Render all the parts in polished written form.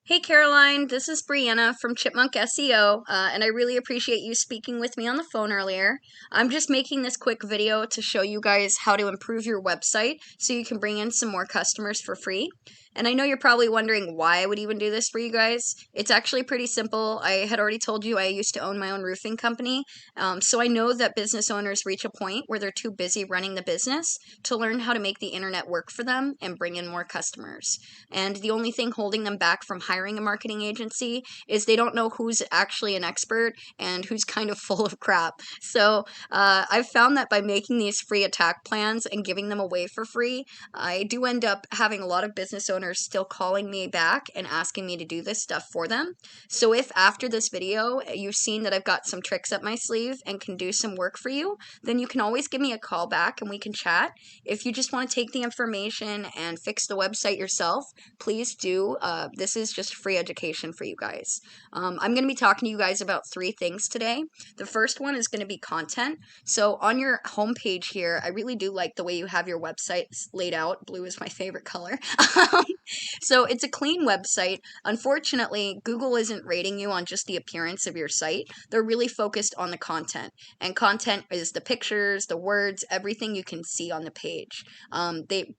Hey Caroline, this is Brianna from Chipmunk SEO, and I really appreciate you speaking with me on the phone earlier. I'm just making this quick video to show you guys how to improve your website so you can bring in some more customers for free. And I know you're probably wondering why I would even do this for you guys. It's actually pretty simple. I had already told you I used to own my own roofing company, so I know that business owners reach a point where they're too busy running the business to learn how to make the internet work for them and bring in more customers. And the only thing holding them back from hiring a marketing agency is they don't know who's actually an expert and who's kind of full of crap. So I've found that by making these free attack plans and giving them away for free, I do end up having a lot of business owners still calling me back and asking me to do this stuff for them. So if after this video you've seen that I've got some tricks up my sleeve and can do some work for you, then you can always give me a call back and we can chat. If you just want to take the information and fix the website yourself, please do. This is just free education for you guys. I'm going to be talking to you guys about 3 things today. The first one is going to be content. So on your homepage here, I really do like the way you have your website laid out. Blue is my favorite color. So it's a clean website. Unfortunately, Google isn't rating you on just the appearance of your site. They're really focused on the content. And content is the pictures, the words, everything you can see on the page.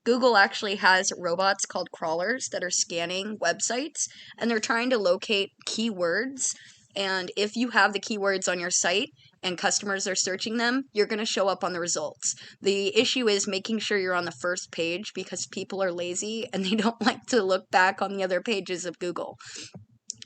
Google actually has robots called crawlers that are scanning websites, and they're trying to locate keywords. And if you have the keywords on your site and customers are searching them, you're going to show up on the results. The issue is making sure you're on the first page because people are lazy and they don't like to look back on the other pages of Google.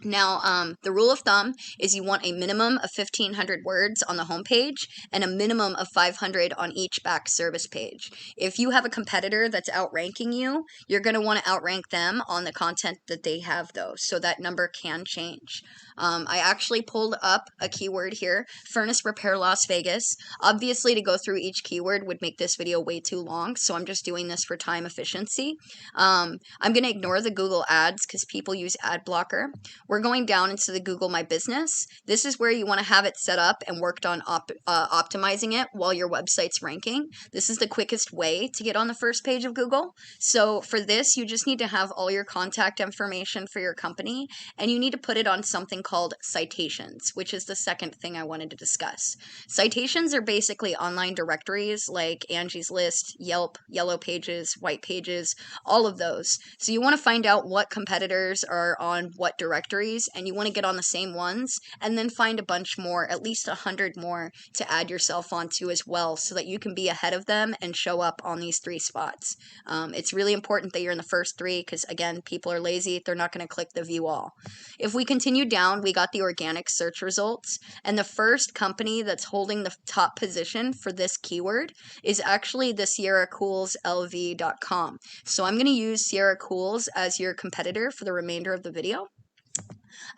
Now, the rule of thumb is you want a minimum of 1,500 words on the homepage and a minimum of 500 on each back service page. If you have a competitor that's outranking you, you're going to want to outrank them on the content that they have, though, so that number can change. I actually pulled up a keyword here, furnace repair Las Vegas. Obviously, to go through each keyword would make this video way too long, so I'm just doing this for time efficiency. I'm going to ignore the Google ads because people use ad blocker. We're going down into the Google My Business. This is where you want to have it set up and worked on optimizing it while your website's ranking. This is the quickest way to get on the first page of Google. So for this, you just need to have all your contact information for your company, and you need to put it on something called Citations, which is the second thing I wanted to discuss. Citations are basically online directories like Angie's List, Yelp, Yellow Pages, White Pages, all of those. So you want to find out what competitors are on what directories, and you want to get on the same ones, and then find a bunch more, at least 100 more, to add yourself onto as well, so that you can be ahead of them and show up on these 3 spots. It's really important that you're in the first 3 because, again, people are lazy. They're not going to click the view all. If we continue down, we got the organic search results, and the first company that's holding the top position for this keyword is actually the SierraCoolsLV.com. So I'm going to use Sierra Cools as your competitor for the remainder of the video.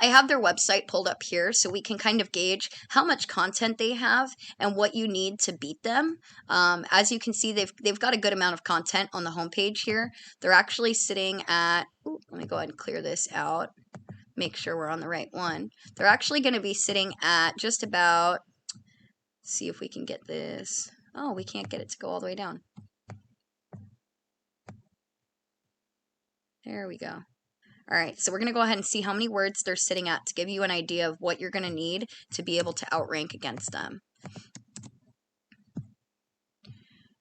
I have their website pulled up here so we can kind of gauge how much content they have and what you need to beat them. As you can see, they've got a good amount of content on the homepage here. They're actually sitting at, let me go ahead and clear this out, make sure we're on the right one. They're actually going to be sitting at just about, see if we can get this. Oh, we can't get it to go all the way down. There we go. All right, so we're going to go ahead and see how many words they're sitting at to give you an idea of what you're going to need to be able to outrank against them.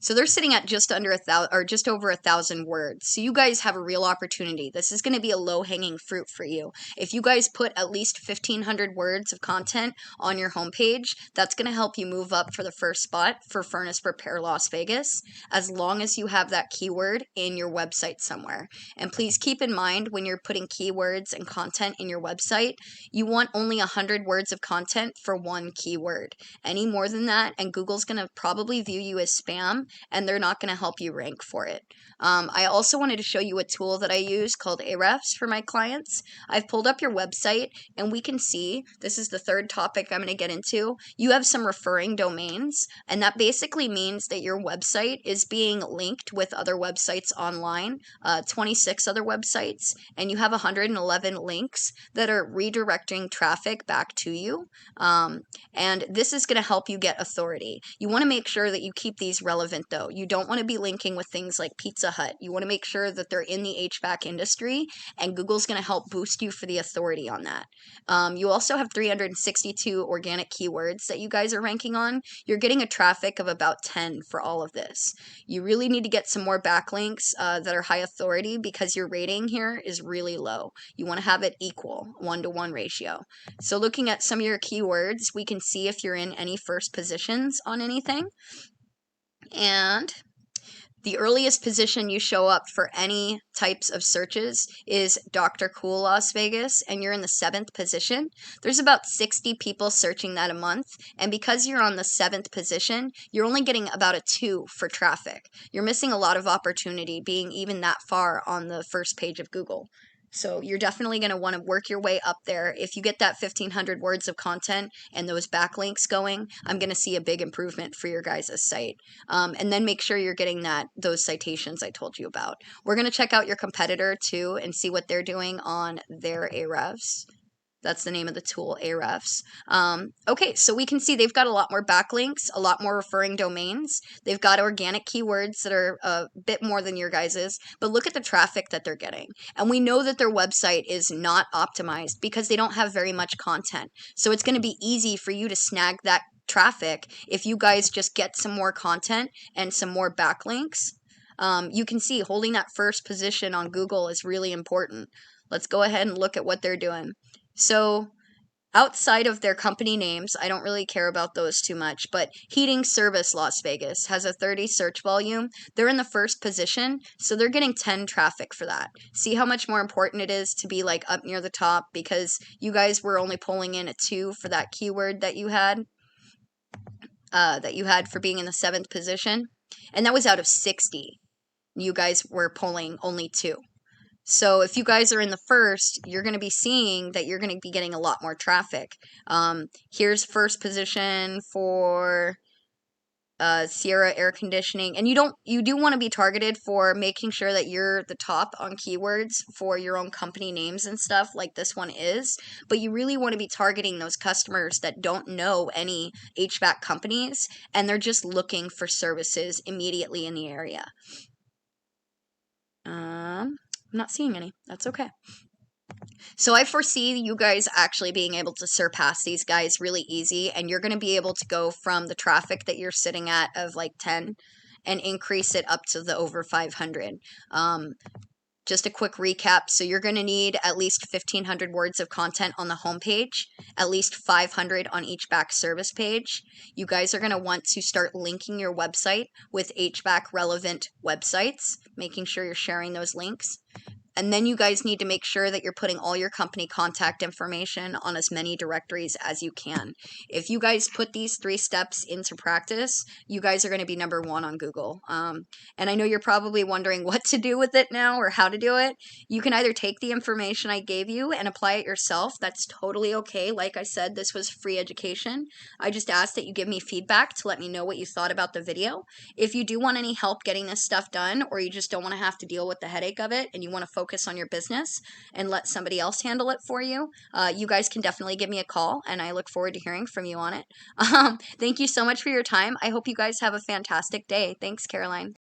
So they're sitting at just under 1,000 or just over 1,000 words. So you guys have a real opportunity. This is going to be a low-hanging fruit for you. If you guys put at least 1,500 words of content on your homepage, that's going to help you move up for the first spot for Furnace Repair Las Vegas, as long as you have that keyword in your website somewhere. And please keep in mind when you're putting keywords and content in your website, you want only 100 words of content for one keyword. Any more than that, and Google's going to probably view you as spam, and they're not going to help you rank for it. I also wanted to show you a tool that I use called Ahrefs for my clients. I've pulled up your website, and we can see, this is the third topic I'm going to get into, you have some referring domains, and that basically means that your website is being linked with other websites online, 26 other websites, and you have 111 links that are redirecting traffic back to you, and this is going to help you get authority. You want to make sure that you keep these relevant relevant though. You don't want to be linking with things like Pizza Hut. You want to make sure that they're in the HVAC industry, and Google's going to help boost you for the authority on that. You also have 362 organic keywords that you guys are ranking on. You're getting a traffic of about 10 for all of this. You really need to get some more backlinks that are high authority because your rating here is really low. You want to have it equal, 1-to-1 ratio. So looking at some of your keywords, we can see if you're in any first positions on anything. And the earliest position you show up for any types of searches is Dr. Cool Las Vegas, and you're in the 7th position. There's about 60 people searching that a month, and because you're on the 7th position, you're only getting about a 2 for traffic. You're missing a lot of opportunity being even that far on the first page of Google. So you're definitely going to want to work your way up there. If you get that 1,500 words of content and those backlinks going, I'm going to see a big improvement for your guys' site. And then make sure you're getting those citations I told you about. We're going to check out your competitor too and see what they're doing on their Ahrefs. That's the name of the tool, Ahrefs. Okay, so we can see they've got a lot more backlinks, a lot more referring domains. They've got organic keywords that are a bit more than your guys's, but look at the traffic that they're getting. And we know that their website is not optimized because they don't have very much content. So it's going to be easy for you to snag that traffic if you guys just get some more content and some more backlinks. You can see holding that first position on Google is really important. Let's go ahead and look at what they're doing. So outside of their company names, I don't really care about those too much, but Heating Service Las Vegas has a 30 search volume. They're in the first position, so they're getting 10 traffic for that. See how much more important it is to be like up near the top because you guys were only pulling in a 2 for that keyword that you had for being in the 7th position, and that was out of 60. You guys were pulling only 2. So if you guys are in the first, you're going to be seeing that you're going to be getting a lot more traffic. Here's first position for Sierra air conditioning, and you do want to be targeted for making sure that you're the top on keywords for your own company names and stuff like this one is, but you really want to be targeting those customers that don't know any HVAC companies and they're just looking for services immediately in the area. I'm not seeing any. That's okay. So I foresee you guys actually being able to surpass these guys really easy, and you're going to be able to go from the traffic that you're sitting at of like 10 and increase it up to the over 500. Just a quick recap. So you're going to need at least 1,500 words of content on the homepage, at least 500 on each back service page. You guys are going to want to start linking your website with HVAC relevant websites, making sure you're sharing those links. And then you guys need to make sure that you're putting all your company contact information on as many directories as you can. If you guys put these 3 steps into practice, you guys are going to be number 1 on Google. And I know you're probably wondering what to do with it now or how to do it. You can either take the information I gave you and apply it yourself. That's totally okay. Like I said, this was free education. I just asked that you give me feedback to let me know what you thought about the video. If you do want any help getting this stuff done, or you just don't want to have to deal with the headache of it and you want to focus on your business and let somebody else handle it for you, you guys can definitely give me a call, and I look forward to hearing from you on it. Thank you so much for your time. I hope you guys have a fantastic day. Thanks, Caroline.